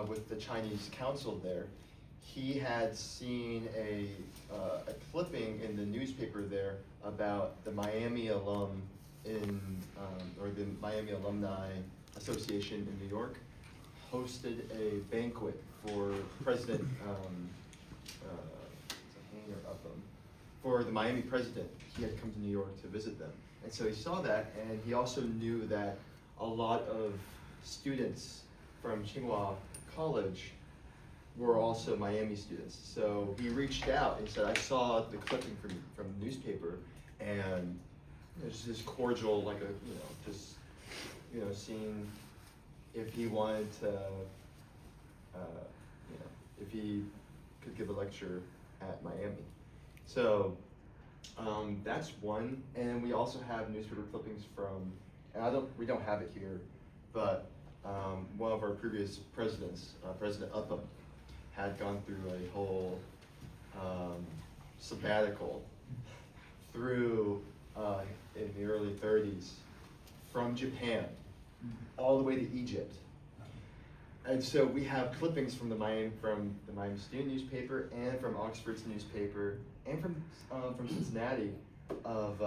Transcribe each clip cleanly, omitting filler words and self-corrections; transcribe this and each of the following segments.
with the Chinese consul there, he had seen a clipping in the newspaper there about the Miami alum or the Miami Alumni Association in New York hosted a banquet for President for the Miami president. He had come to New York to visit them. And so he saw that, and he also knew that a lot of students from Tsinghua College were also Miami students. So he reached out and said, I saw the clipping from the newspaper, and it was this cordial, like seeing if he wanted to, if he could give a lecture at Miami. So that's one, and we also have newspaper clippings from, and we don't have it here, but one of our previous presidents, President Upham, had gone through a whole sabbatical through in the early 30s from Japan all the way to Egypt. And so we have clippings from the Miami Student newspaper and from Oxford's newspaper and from Cincinnati of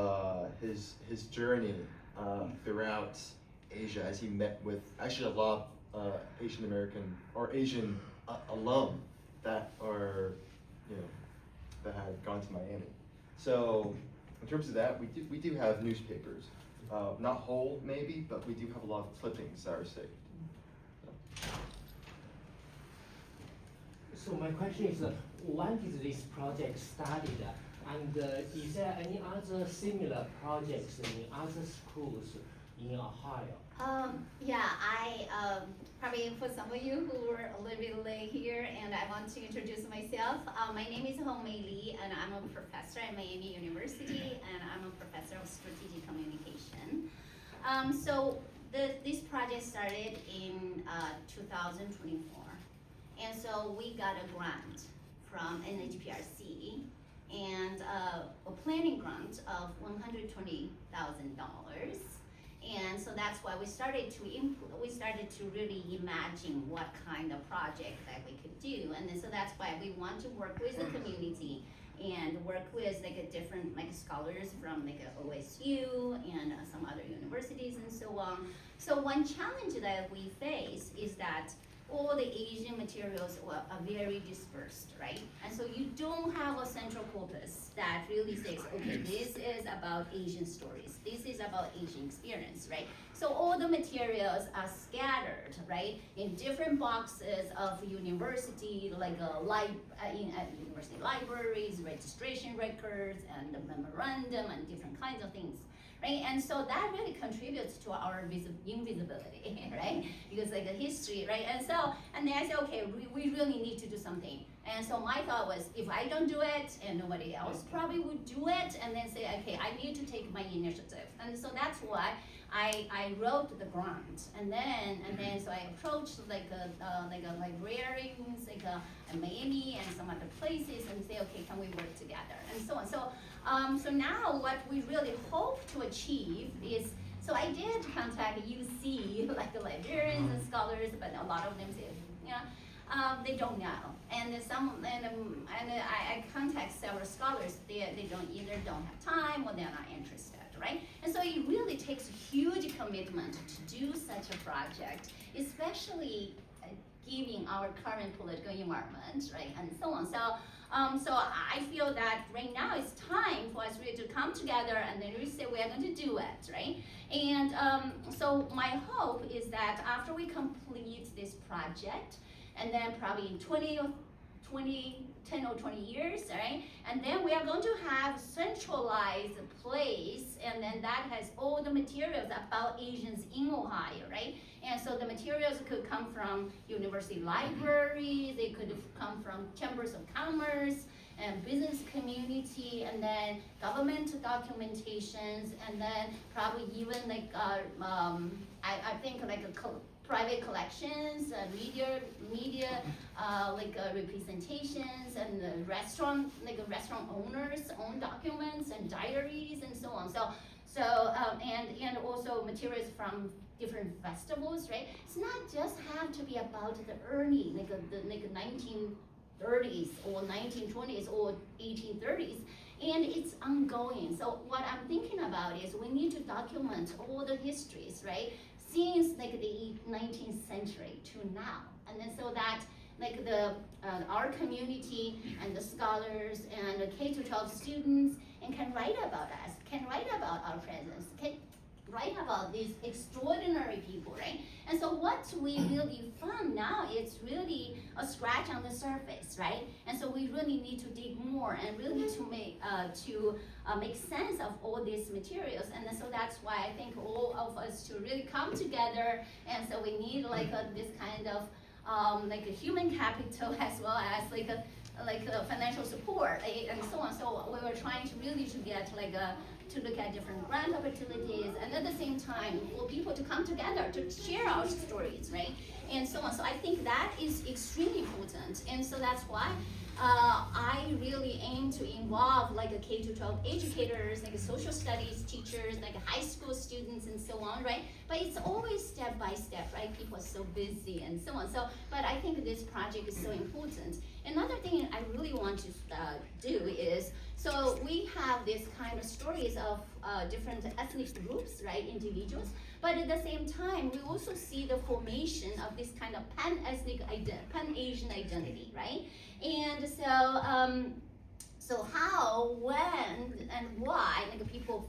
his journey throughout Asia as he met with actually a lot of Asian American or Asian alum that are that had gone to Miami. So in terms of that, we do have newspapers, not whole maybe, but we do have a lot of clippings that are saved. So my question is, when did this project started? And is there any other similar projects in other schools in Ohio? Yeah, I probably for some of you who were a little bit late here, and I want to introduce myself. My name is Hong Mei Li, and I'm a professor at Miami University, and I'm a professor of strategic communication. So this project started in 2024. And so we got a grant from NHPRC and a planning grant of $120,000. And so that's why we started to really imagine what kind of project that we could do. And then, so that's why we want to work with the community and work with different scholars from OSU and some other universities and so on. So one challenge that we face is that all the Asian materials are very dispersed, right? And so you don't have a central corpus that really says, okay, this is about Asian stories, this is about Asian experience, right? So all the materials are scattered, right, in different boxes of university, university libraries, registration records, and the memorandum, and different kinds of things. Right? And so that really contributes to our invisibility, right? Because the history, right? And then I said, okay, we really need to do something. And so my thought was, if I don't do it, and nobody else probably would do it, and then say, okay, I need to take my initiative. And so that's why I wrote the grant, and then so I approached librarians, in Miami and some other places, and say, okay, can we work together, and so on. So now what we really hope to achieve is, so I did contact UC, the librarians and scholars, but a lot of them say, they don't know, and I contact several scholars. They don't have time, or they're not interested, right? And so it really takes a huge commitment to do such a project, especially given our current political environment, right, and so on. So I feel that right now it's time for us really to come together and then we say we are going to do it, right? And so my hope is that after we complete this project, and then probably in 10 or 20 years, right? And then we are going to have centralized place, and then that has all the materials about Asians in Ohio, right? And so the materials could come from university libraries, they could come from chambers of commerce and business community, and then government documentations, and then probably even I think private collections, media representations, and restaurant owners' own documents and diaries and so on. And also materials from different festivals, right? It's not just have to be about the early, the 1930s or 1920s or 1830s, and it's ongoing. So what I'm thinking about is we need to document all the histories, right? Since like the 19th century to now, and then so that like the our community and the scholars and the K-12 students and can write about us, can write about our presence, can write about these extraordinary people, right? And so what we really found now is really a scratch on the surface, right? And so we really need to dig more and really to make sense of all these materials. And then so that's why I think all of us to really come together. And so we need like this kind of like a human capital as well as like a financial support, right? And so on. So we were trying to really to get like to look at different grant opportunities, and at the same time for people to come together to share our stories, right? And so on. So I think that is extremely important, and so that's why I really aim to involve like a K-12 educators, like a social studies teachers, like a high school students, and so on, right? But it's always step by step, right? People are so busy and so on. So, but I think this project is so important. Another thing I really want to do is, so we have this kind of stories of different ethnic groups, right, individuals, but at the same time, we also see the formation of this kind of pan-Asian identity, right? And so, so how, when, and why, like people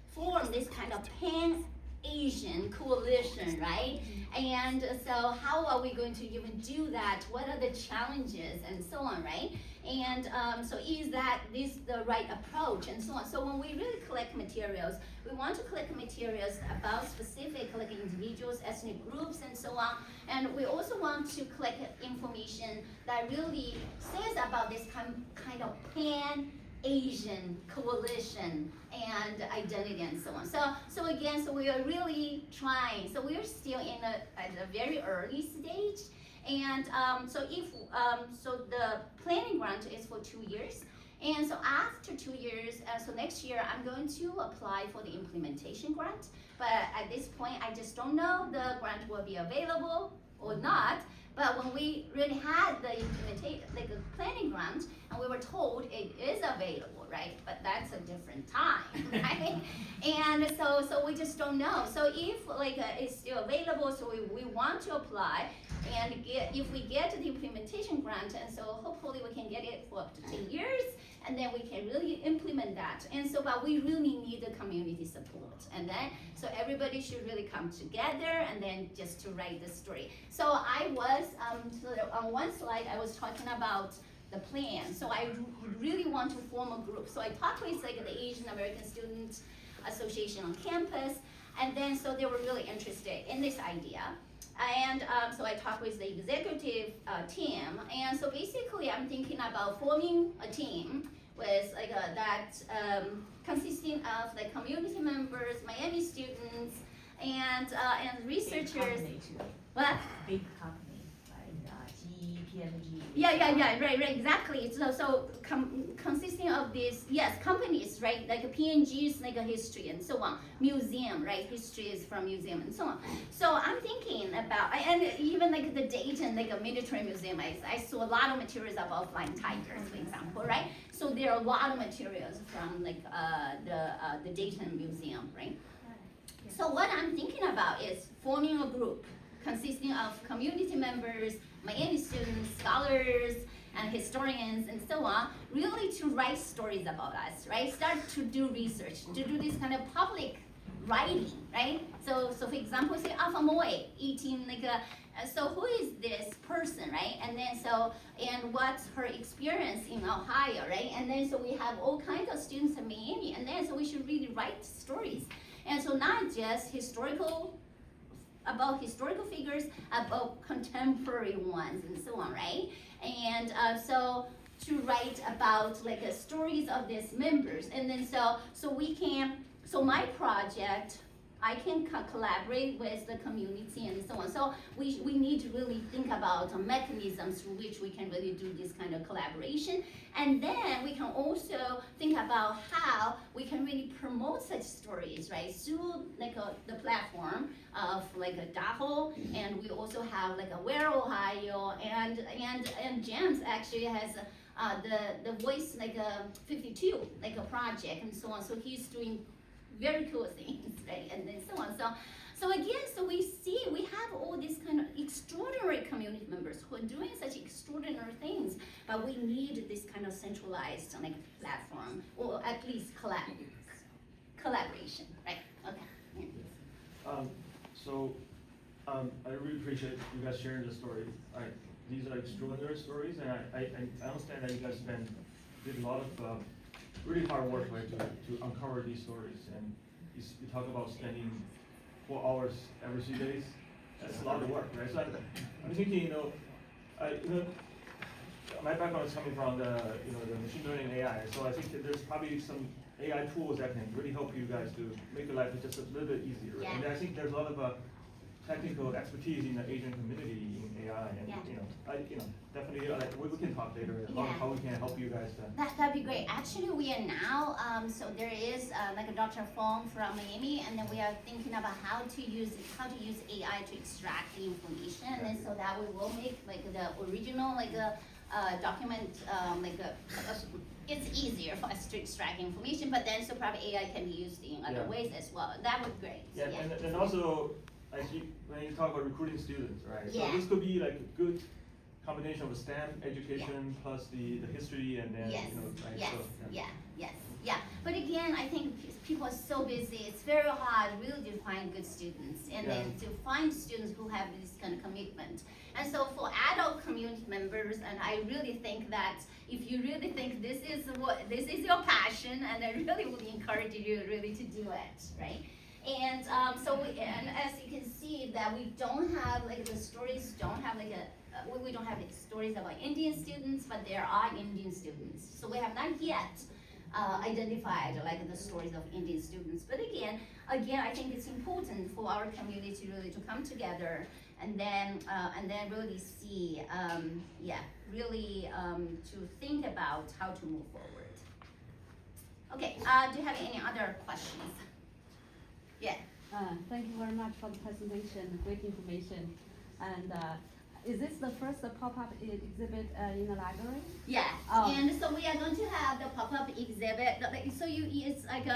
form this kind of pan-Asian coalition, right? And so how are we going to even do that? What are the challenges and so on, right? And so is this the right approach and so on? So when we really collect materials, we want to collect materials about specific like individuals, ethnic groups, and so on. And we also want to collect information that really says about this kind of pan-Asian coalition and identity and so on. So again, so we are really trying. So we are still at a very early stage. And so the planning grant is for 2 years. And so after 2 years, so next year, I'm going to apply for the implementation grant. But at this point, I just don't know the grant will be available or not. But when we really had the planning grant, and we were told it is available, right? But that's a different time, right? And so we just don't know. So if it's still available, so we want to apply, and if we get the implementation grant, and so hopefully we can get it for up to 10 years, and then we can really implement that. And so, but we really need the community support. And then, so everybody should really come together and then just to write the story. So I was, so on one slide, I was talking about the plan. So I really want to form a group. So I talked with the Asian American Students Association on campus, and then so they were really interested in this idea. And so I talked with the executive team, and so basically I'm thinking about forming a team with consisting of community members, Miami students, and researchers. Big company too. What? Big company, like GE, P&G. Yeah, right, exactly. So consisting of these, yes, companies, right, like P&G's a history and so on, museum, right, history is from museum and so on. So I'm thinking about, and even the Dayton, a military museum, I saw a lot of materials about flying tigers, for example, right? So there are a lot of materials from the Dayton Museum, right? So what I'm thinking about is forming a group consisting of community members, Miami students, scholars, and historians, and so on, really to write stories about us, right? Start to do research, to do this kind of public writing, right? So for example, say Alpha Moy eating so who is this person, right? And then and what's her experience in Ohio, right? And then so we have all kinds of students in Miami, and then so we should really write stories. And so not just about historical figures, about contemporary ones and so on, right? And so to write about stories of these members, and then so we can. So my project I can collaborate with the community and so on. So we need to really think about mechanisms through which we can really do this kind of collaboration. And then we can also think about how we can really promote such stories, right? Through like the platform of like a DAHO, and we also have like a Where Ohio, and James actually has the voice like a pt2 like a project and so on. So he's doing very cool things, right? And then so on. So again, so we see we have all these kind of extraordinary community members who are doing such extraordinary things, but we need this kind of centralized like platform, or at least collaboration, right? Okay. I really appreciate you guys sharing the story. These are extraordinary stories, and I understand that you guys did a lot of really hard work, right, to uncover these stories. And you talk about spending 4 hours every 3 days. That's a lot of work, right? So I'm thinking, my background is coming from the machine learning AI. So I think that there's probably some AI tools that can really help you guys to make your life just a little bit easier. Right? Yeah. And I think there's a lot of technical expertise in the Asian community in AI, and definitely we can talk later about how we can help you guys. That'd be great. Actually, we are now so there is like a Dr. Fong from Miami, and then we are thinking about how to use AI to extract the information, and so that we will make like the original like a document it's easier for us to extract information, but then so probably AI can be used in other ways as well. That would be great. Yeah, and also, when you talk about recruiting students, right? Yeah. So this could be like a good combination of STEM education plus the history, and then Yes. right? Yes. So, Yeah. But again, I think people are so busy. It's very hard really to find good students, and then to find students who have this kind of commitment. And so for adult community members, and I really think that if you really think this is your passion, and I really would encourage you really to do it, right? And and as you can see that we don't have like the stories don't have like we don't have like stories about Indian students, but there are Indian students. So we have not yet identified like the stories of Indian students. But again, I think it's important for our community really to come together and then really see, to think about how to move forward. Okay, do you have any other questions? Yeah. Thank you very much for the presentation, great information. And is this the first pop-up exhibit in the library? Yeah, and so we are going to have the pop-up exhibit, it's like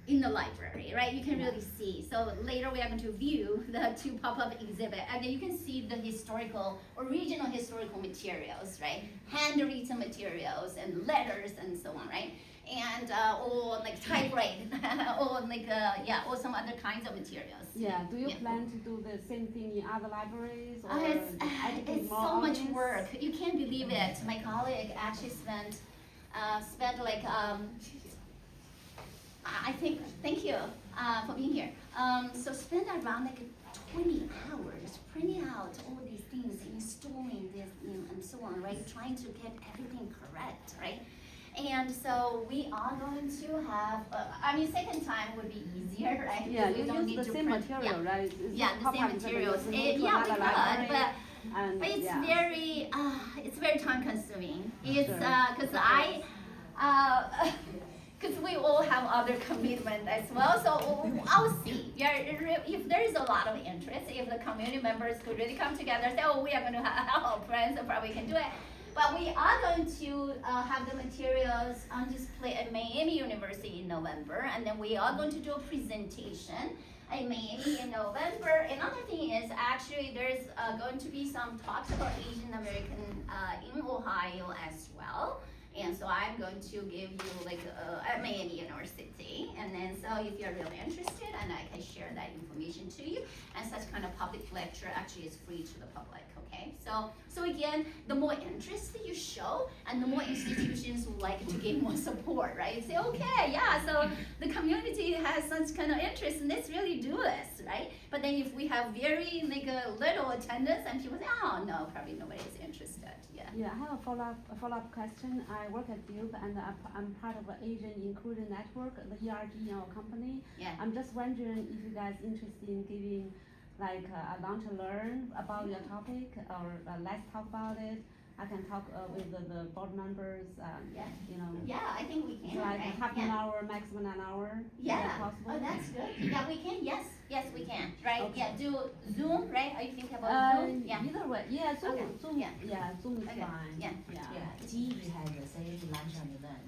in the library, right? You can really see. So later we are going to view the 2 pop-up exhibit, and then you can see the original historical materials, right? Handwritten materials and letters and so on, right? And or like typewritten, or some other kinds of materials. Yeah. Do you plan to do the same thing in other libraries? Or It's so much work. You can't believe it. My colleague actually spent like I think, thank you for being here. So spend around like 20 hours printing out all these things, installing this, and so on, right? Trying to get everything correct, right? And so we are going to have, second time would be easier, right? Yeah, we you don't use need the to same print. material, right? The same materials. We could, but it's very time consuming. It's because we all have other commitment as well. So I'll see. If there is a lot of interest, if the community members could really come together and say, oh, we are going to have our friends, so probably can do it. But we are going to have the materials on display at Miami University in November, and then we are going to do a presentation at Miami in November. Another thing is actually there's going to be some talks about Asian American in Ohio as well. And so I'm going to give you like at Miami University, and then so if you're really interested, and I can share that information to you. And such kind of public lecture actually is free to the public, okay? okay? So again, the more interest you show, and the more institutions would like to give more support, right? You say, okay, yeah, so the community has such kind of interest, and let's really do this, right? But then if we have very little attendance, and people say, oh no, probably nobody's interested, yeah. Yeah, I have a follow-up question. I work at Duke and I'm part of the Asian Inclusion Network, the ERG in our company. Yeah. I'm just wondering if you guys interested in giving like a lunch and learn about your topic, or let's talk about it. I can talk with the board members, Yeah. you know. Yeah, I think we can, So like right? half an Yeah. hour, maximum an hour. Is Yeah. that possible? Oh, that's good. Yeah, we can. Yes, we can. Right? Okay. Yeah. Do Zoom, right? Are you thinking about Zoom? Yeah. Either way, yeah, Zoom, Okay, Zoom, yeah. Zoom is Okay, fine. yeah. Yeah, GE has the same lunch and learn,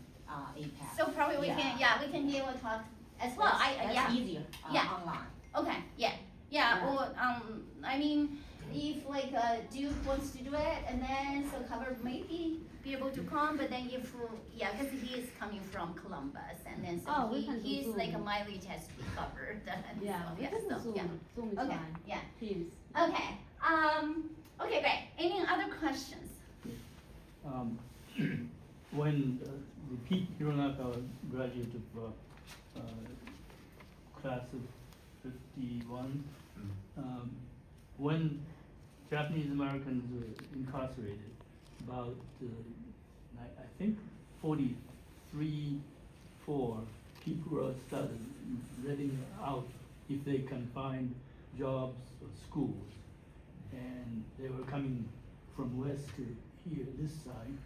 APAC. So probably we can. Yeah, we can be able to talk as well. That's Yeah. easier, Yeah. online. Okay. Yeah. Yeah. Or I mean, if like Duke wants to do it, and then so cover maybe be able to come, but then if because he is coming from Columbus, and then so We can do he's Zoom. like a mileage has to be covered. Yeah, so, we can do so, Zoom. yeah. Zoom is Okay. fine. Yeah. Teams. Okay. Okay, great. Any other questions? When the Pete Hironaka graduate of class of 51, when Japanese Americans were incarcerated, about I think 4 people were started letting out if they can find jobs or schools, and they were coming from west to here, this side.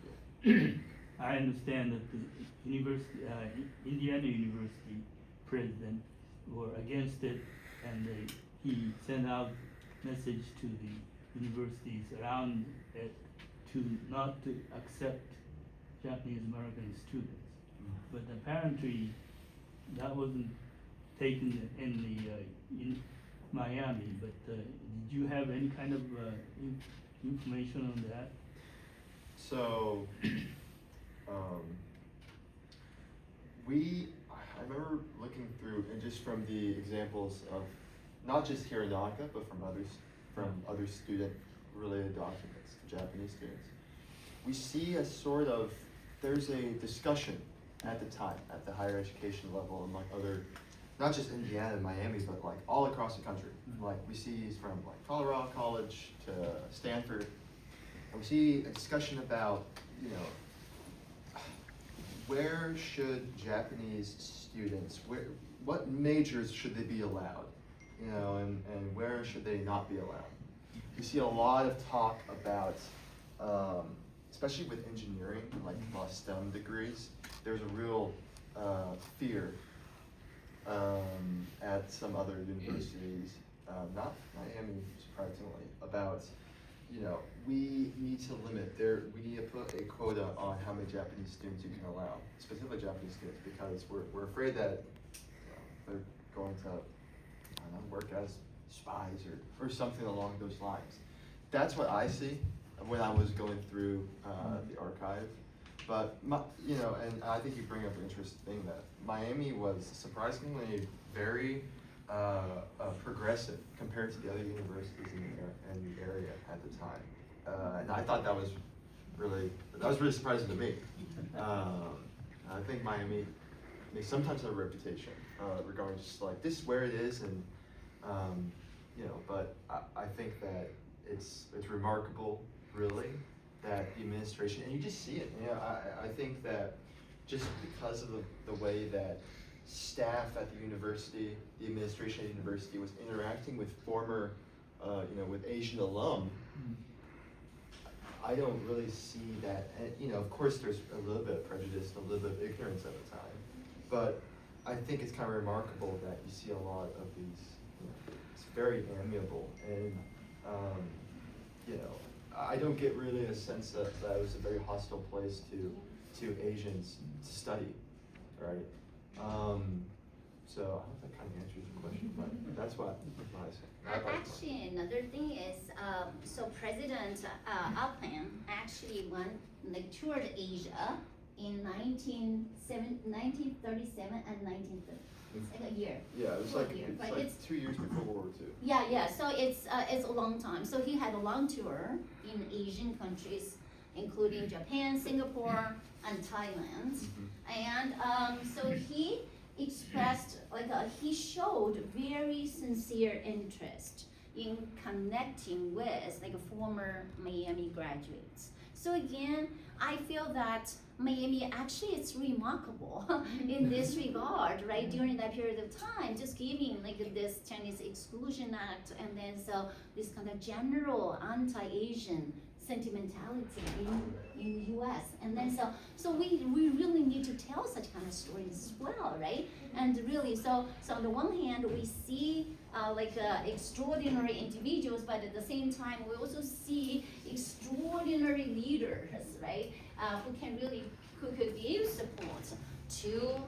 I understand that the university, Indiana University president were against it, and he sent out message to the universities around it to not to accept Japanese American students. But apparently that wasn't taken in Miami. But did you have any kind of information on that? So, I remember looking through, and just from the examples of not just Hironaka, but from other student-related documents, Japanese students, we see there's a discussion at the time, at the higher education level, among other, not just Indiana and Miami, but like all across the country. Like we see from like Colorado College to Stanford, and we see a discussion about, where should Japanese students, what majors should they be allowed, and where should they not be allowed? You see a lot of talk about, especially with engineering, like a lot of STEM degrees, there's a real fear at some other universities, not Miami surprisingly, about, we need to we need to put a quota on how many Japanese students you can allow, specifically Japanese students, because we're afraid that they're going to, work as spies or something along those lines. That's what I see when I was going through the archive. But, and I think you bring up an interesting thing, that Miami was surprisingly very progressive compared to the other universities in the area at the time. And I thought that was really surprising to me. I think Miami, they sometimes have a reputation regarding just like, this is where it is, and but I think that it's remarkable, really, that the administration, and you just see it, I think that just because of the way that staff at the university, the administration at the university was interacting with former, with Asian alum, I don't really see that, and, of course there's a little bit of prejudice and a little bit of ignorance at the time, but I think it's kind of remarkable that you see a lot of these, it's very amiable, and, I don't get really a sense that it was a very hostile place to Asians to study, right? So I hope that kind of answers your question, but that's what I say. Actually, another thing is, so President Alpine actually toured Asia in 1937 and 1938. It's like a year. Yeah, it was Full like, year, it's but like it's 2 years before World War II. yeah. So it's a long time. So he had a long tour in Asian countries, including Japan, Singapore, and Thailand. And so he expressed he showed very sincere interest in connecting with former Miami graduates. So again, I feel that Miami actually it's remarkable in this regard, right? During that period of time, just giving this Chinese Exclusion Act, and then so this kind of general anti-Asian sentimentality in U.S. And then so we really need to tell such kind of stories as well, right? And really, so on the one hand, we see extraordinary individuals, but at the same time, we also see extraordinary leaders, right? Who could give support to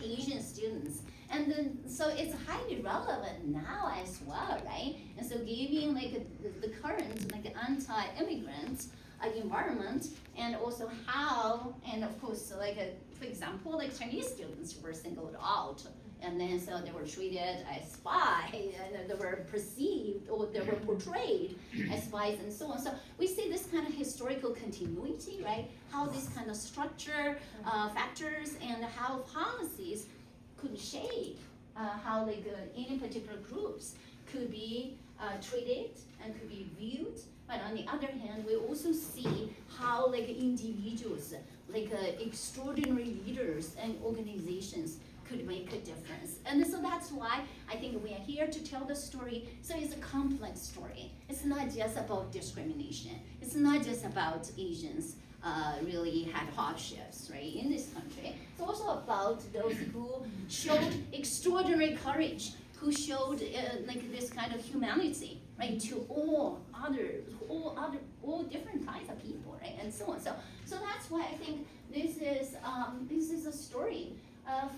Asian students. And then, so it's highly relevant now as well, right? And so giving the current anti-immigrant environment, and also how, and of course, for example, Chinese students were singled out, and then so they were treated as spies, and they were perceived or they were portrayed as spies, and so on. So we see this kind of historical continuity, right? How this kind of structure, factors, and how policies could shape how any particular groups could be treated and could be viewed. But on the other hand, we also see how individuals, extraordinary leaders and organizations could make a difference. And so that's why I think we are here to tell the story. So it's a complex story. It's not just about discrimination. It's not just about Asians really had hardships, right, in this country. It's also about those who showed extraordinary courage, who showed this kind of humanity, right, to all different kinds of people, right, and so on. So that's why I think this is a story of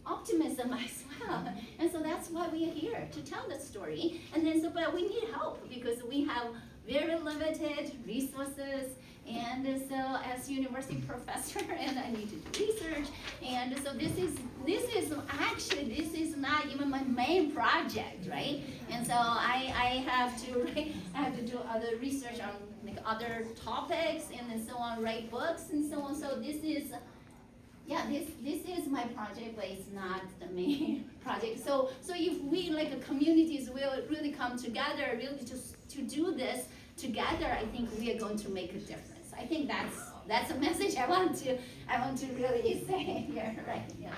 optimism as well. And so that's why we are here to tell the story. And then but we need help because we have very limited resources. And so as university professor, and I need to do research, and so this is not even my main project, right? And so I have to do other research on other topics, and then so on, write books and so on. So this is my project, but it's not the main project. So if we communities will really come together, really to do this together, I think we are going to make a difference. I think that's a message I want to really say here, right? Yeah.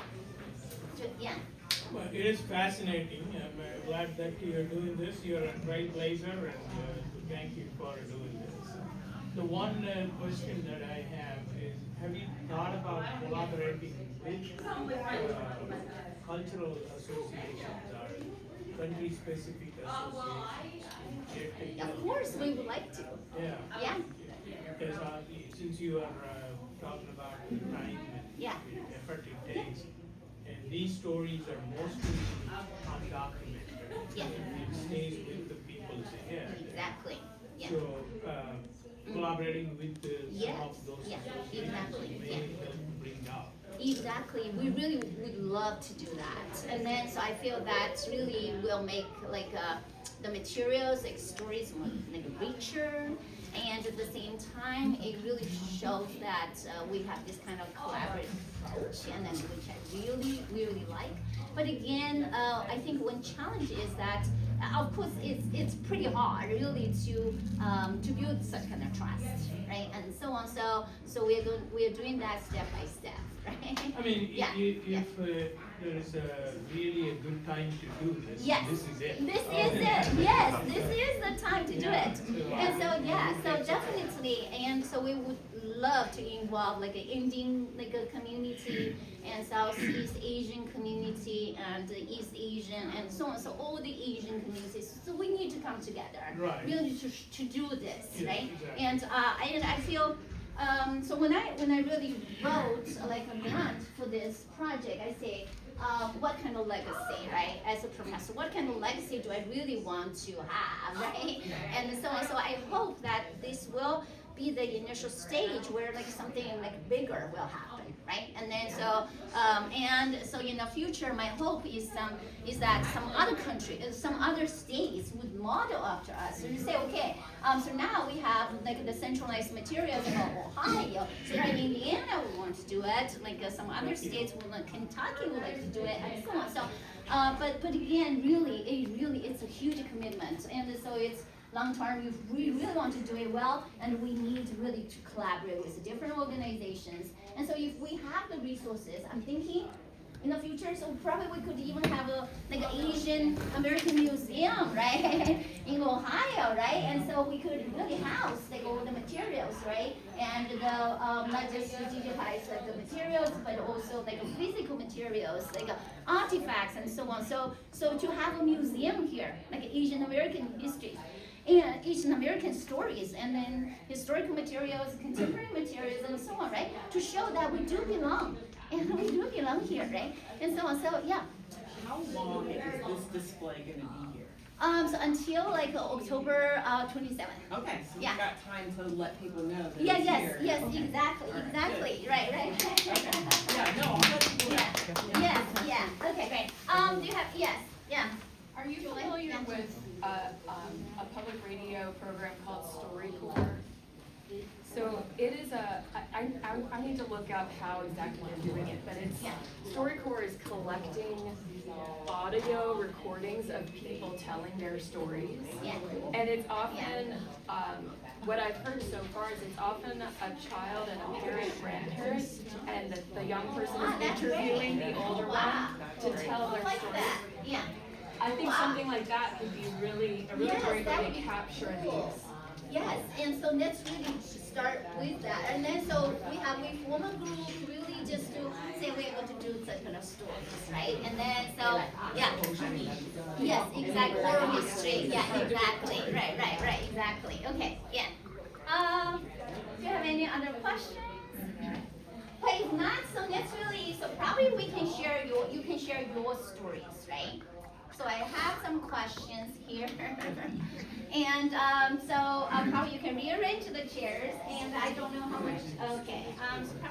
Yeah. Well, it is fascinating. I'm glad that you're doing this. You're a trailblazer, and thank you for doing this. The one question that I have you thought about collaborating with cultural associations or country-specific associations? Of course, we would like to. Yeah. Yeah. Because since you are talking about the time and effort it takes, and these stories are mostly undocumented, it stays with the people's head. Exactly. Yeah. So collaborating with some of those Exactly. may help bring out. Exactly. We really would love to do that. And then so I feel that really will make the materials, stories more richer, and at the same time it really shows that we have this kind of collaborative approach, and then which I really like. But again, I think one challenge is that of course it's pretty hard really to build such kind of trust, right? And so on. So we are doing that step by step, right? I mean, if there is really a good time to do this, this is it. This is it. Yes, this is the time to do it. And so definitely, and so we would love to involve an Indian community and Southeast Asian community and East Asian and so on. So all the Asian communities. So we need to come together, really to do this, right? Exactly. And I feel. So when I really wrote a grant for this project, I say, what kind of legacy, right? As a professor, what kind of legacy do I really want to have, right? And so I hope that this will be the initial stage where like something like bigger will happen, right? And then and so in the future, my hope is that some other country, some other states would model after us. So you say, okay, so now we have like the centralized materials in Ohio. So in Indiana, we want to do it. Like some other states, like Kentucky, would like to do it, and so on. So, but again, really, it's a huge commitment, and so it's long term. We really want to do it well, and we need really to collaborate with different organizations. And so, if we have the resources, I'm thinking in the future, so probably we could even have like an Asian American museum, right, in Ohio, right? And so we could really house like all the materials, right? And the not just digitize like the materials, but also like physical materials, like artifacts and so on. So to have a museum here, like Asian American history, and Asian American stories, and then historical materials, contemporary materials, and so on, right? To show that we do belong, and we do belong here, right? And so on. So yeah. How long is this display going to be here? So until like October 27th. Okay, so Yeah. we've got time to let people know that Yeah. it's Yes. here. Yes. Okay. Exactly. All right, Exactly. good. Right. Yeah, no, I'll let people know. Yes. Yeah. Okay. Great. Do you have? Yes. Yeah. Are you Julie? familiar Yeah. with a public radio program called StoryCorps? So it is I need to look up how exactly they're doing it, but it's, StoryCorps is collecting audio recordings of people telling their stories. Yeah. And it's often, what I've heard so far is it's often a child and a parent, grandparent, and the young person is that's interviewing great. the older Wow. one to tell their Like story. that. Yeah. I think something like that could be a really Yes, great that way would to be capture cool. these. Yes, and so let's really start with that. And then so we form a group really just to say we're going to do such kind of stories, right? And then so, yeah. Yes, exactly. Oral history. Yeah, exactly. Right, exactly. Okay, yeah. Do you have any other questions? But if not, so let's really, so probably we can share you can share your stories, right? So I have some questions here. And so probably you can rearrange the chairs, and I don't know how much, okay. So